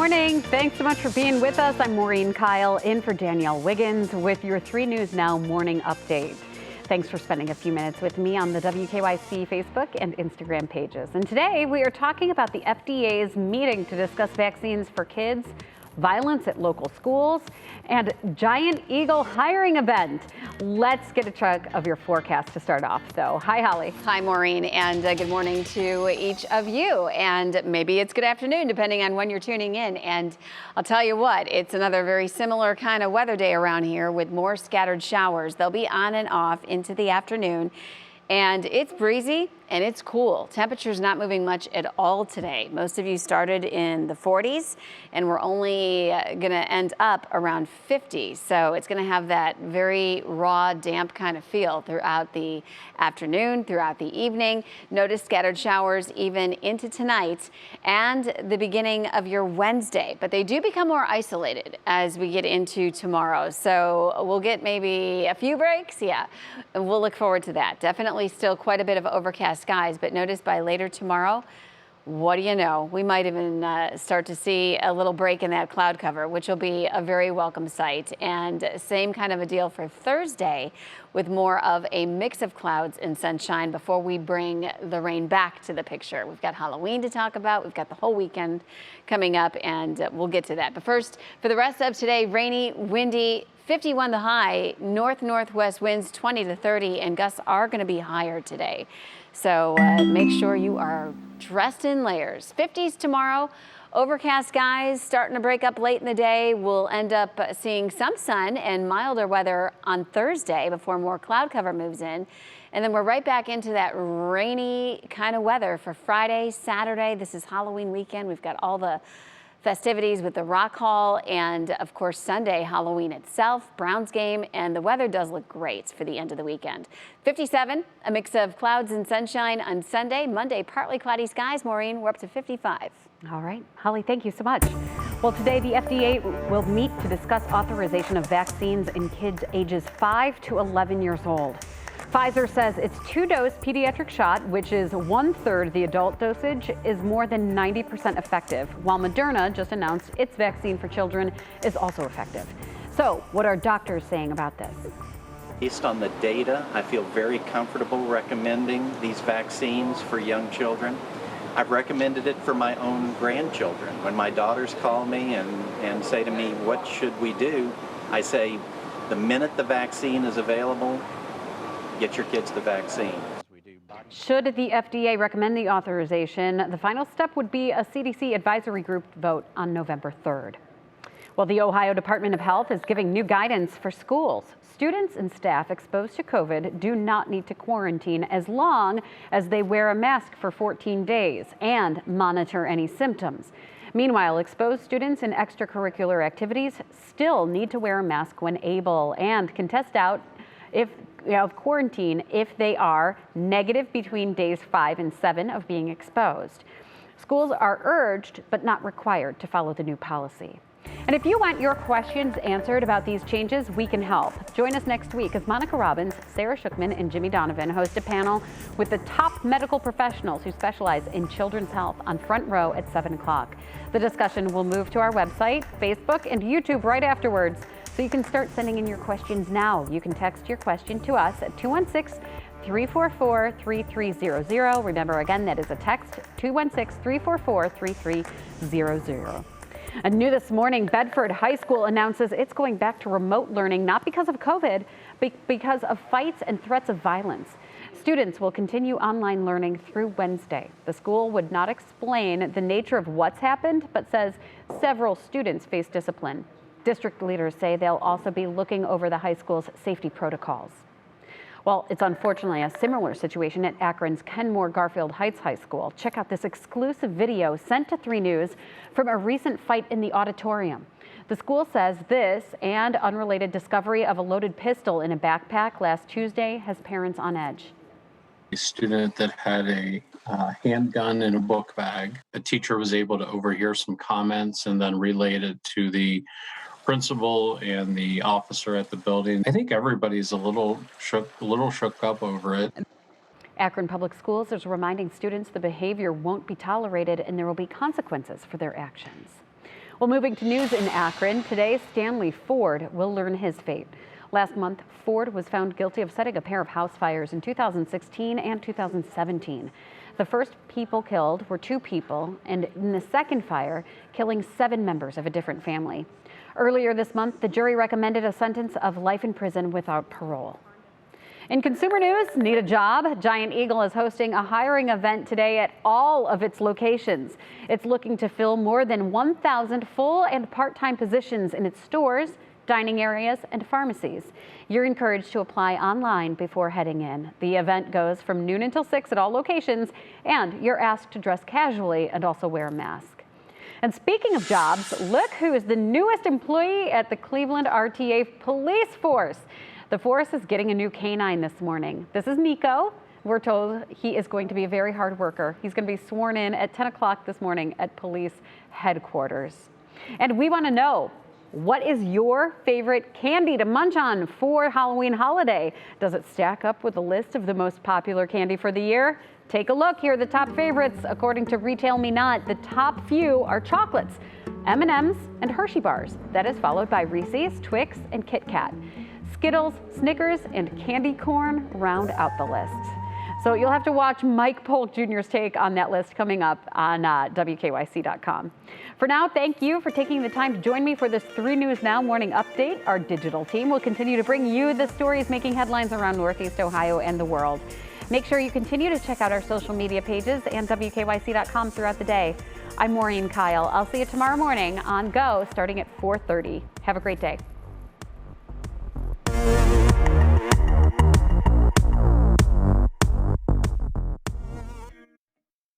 morning. Thanks so much for being with us. I'm Maureen Kyle in for Danielle Wiggins with your 3 News Now morning update. Thanks for spending a few minutes with me on the WKYC Facebook and Instagram pages. And today we are talking about the FDA's meeting to discuss vaccines for kids, violence at local schools, and Giant Eagle hiring event. Let's get a check of your forecast to start off, though. Hi, Holly. Hi, Maureen, and good morning to each of you. And maybe it's good afternoon, depending on when you're tuning in. And I'll tell you what, it's another very similar kind of weather day around here with more scattered showers. They'll be on and off into the afternoon. And it's breezy and it's cool. Temperature's not moving much at all today. Most of you started in the 40s and we're only gonna end up around 50. So it's gonna have that very raw, damp kind of feel throughout the afternoon, throughout the evening. Notice scattered showers even into tonight and the beginning of your Wednesday. But they do become more isolated as we get into tomorrow. So we'll get maybe a few breaks, yeah. And we'll look forward to that. Definitely still quite a bit of overcast skies, but notice by later tomorrow, what do you know? We might even start to see a little break in that cloud cover, which will be a very welcome sight. And same kind of a deal for Thursday with more of a mix of clouds and sunshine before we bring the rain back to the picture. We've got Halloween to talk about. We've got the whole weekend coming up and we'll get to that. But first, for the rest of today, rainy, windy, 51 the high, northwest winds 20 to 30, and gusts are going to be higher today. So make sure you are dressed in layers. 50s tomorrow, overcast skies starting to break up late in the day. We'll end up seeing some sun and milder weather on Thursday before more cloud cover moves in. And then we're right back into that rainy kind of weather for Friday, Saturday. This is Halloween weekend. We've got all the festivities with the Rock Hall and, of course, Sunday, Halloween itself, Browns game, and the weather does look great for the end of the weekend. 57, a mix of clouds and sunshine on Sunday. Monday, partly cloudy skies. Maureen, we're up to 55. All right, Holly, thank you so much. Well, today the FDA will meet to discuss authorization of vaccines in kids ages 5 to 11 years old. Pfizer says its 2-dose pediatric shot, which is 1/3 the adult dosage, is more than 90% effective, while Moderna just announced its vaccine for children is also effective. So, what are doctors saying about this? Based on the data, I feel very comfortable recommending these vaccines for young children. I've recommended it for my own grandchildren. When my daughters call me and say to me, what should we do? I say, the minute the vaccine is available, get your kids the vaccine. Should the FDA recommend the authorization, the final step would be a CDC advisory group vote on November 3rd. Well, the Ohio Department of Health is giving new guidance for schools. Students and staff exposed to COVID do not need to quarantine as long as they wear a mask for 14 days and monitor any symptoms. Meanwhile, exposed students in extracurricular activities still need to wear a mask when able and can test out of quarantine if they are negative between days 5 and 7 of being exposed. Schools are urged but not required to follow the new policy. And if you want your questions answered about these changes, we can help. Join us next week as Monica Robbins, Sarah Shookman, and Jimmy Donovan host a panel with the top medical professionals who specialize in children's health on Front Row at 7 o'clock. The discussion will move to our website, Facebook, and YouTube right afterwards. So you can start sending in your questions now. You can text your question to us at 216-344-3300. Remember, again, that is a text, 216-344-3300. And new this morning, Bedford High School announces it's going back to remote learning, not because of COVID, but because of fights and threats of violence. Students will continue online learning through Wednesday. The school would not explain the nature of what's happened, but says several students face discipline. District leaders say they'll also be looking over the high school's safety protocols. Well, it's unfortunately a similar situation at Akron's Kenmore Garfield Heights High School. Check out this exclusive video sent to 3 News from a recent fight in the auditorium. The school says this and unrelated discovery of a loaded pistol in a backpack last Tuesday has parents on edge. A student that had a handgun in a book bag. A teacher was able to overhear some comments and then relayed it to the principal and the officer at the building. I think everybody's a little shook up over it. Akron Public Schools is reminding students the behavior won't be tolerated and there will be consequences for their actions. Well, moving to news in Akron, today Stanley Ford will learn his fate. Last month, Ford was found guilty of setting a pair of house fires in 2016 and 2017. The first people killed were 2 people, and in the second fire, killing 7 members of a different family. Earlier this month, the jury recommended a sentence of life in prison without parole. In consumer news, need a job? Giant Eagle is hosting a hiring event today at all of its locations. It's looking to fill more than 1,000 full and part-time positions in its stores, dining areas, and pharmacies. You're encouraged to apply online before heading in. The event goes from noon until 6 at all locations, and you're asked to dress casually and also wear a mask. And speaking of jobs, look who is the newest employee at the Cleveland RTA police force. The force is getting a new canine this morning. This is Nico. We're told he is going to be a very hard worker. He's going to be sworn in at 10 o'clock this morning at police headquarters. And we want to know, what is your favorite candy to munch on for Halloween holiday? Does it stack up with the list of the most popular candy for the year? Take a look. Here are the top favorites. According to Retail Me Not, the top few are chocolates, M&Ms, and Hershey bars. That is followed by Reese's, Twix, and Kit Kat. Skittles, Snickers, and candy corn round out the list. So you'll have to watch Mike Polk Jr.'s take on that list coming up on WKYC.com. For now, thank you for taking the time to join me for this 3 News Now morning update. Our digital team will continue to bring you the stories making headlines around Northeast Ohio and the world. Make sure you continue to check out our social media pages and WKYC.com throughout the day. I'm Maureen Kyle. I'll see you tomorrow morning on Go starting at 4:30. Have a great day.